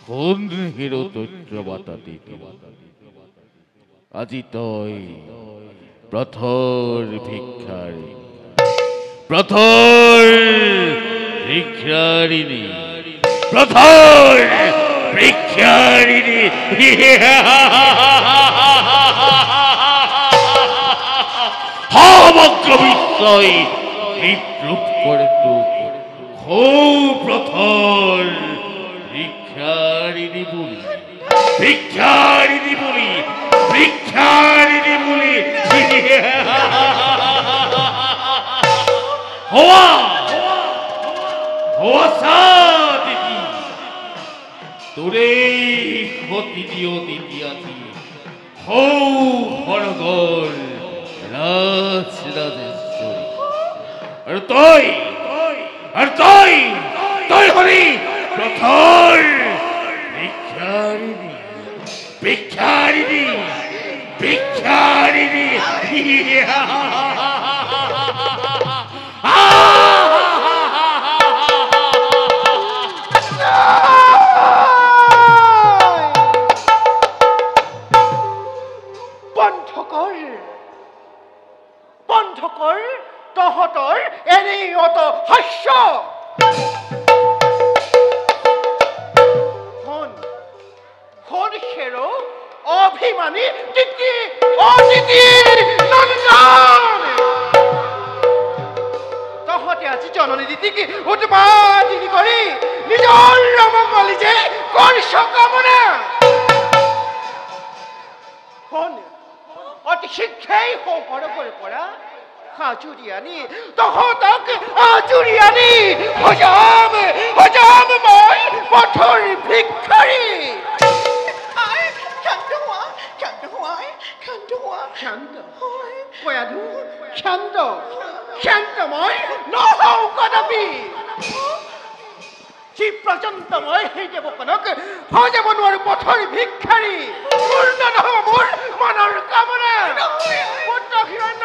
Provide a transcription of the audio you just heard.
কোন হিরো তৈত্রবাতা দিতে আজি তই প্রথর ভিক্ষারি প্রথর ভিক্ষারিণী প্রথর ভিক্ষারিণী সমগ্র বিশ্বই বিদ্রুপ করে তুক হৌ প্রথর ভিক্ষারিণী বলি ভিক্ষারিণী বলি ভিক্ষারিণী বলি হওয়া হওয়া সাদিতি তোরে ক্ষতি দিও দিদিয়াছি হৌ হরগর রাজ রাজেশ্বরী আর তুই তুই হরি প্রথর ভিক্ষারিণী ভিক্ষারিণী ভিক্ষারিণী বন্ধ কর তহতর এনেই অত হাস্য হেরো অভিমানী দিদি অদিতি নন্দন তহতে আজি জননী দিদিকে উৎপাদিনী কৰি নিজৰ ৰমঙ্গলী যে কৰিছ কামনা অতি শীঘ্ৰেই সংসৰ্গৰ পৰা হাজুৰি আনি তহতক আজুৰি আনি হজাম মই পথৰ ভিক্ষাৰী শান্তময় নহও কদাপি যি পৰ্যন্ত মই সেই দেৱকনক সজাব নোৱাৰো পথৰ ভিক্ষাৰী পূৰ্ণ নহব মোৰ মনৰ কামনা পুত্ৰ হিৰণ্য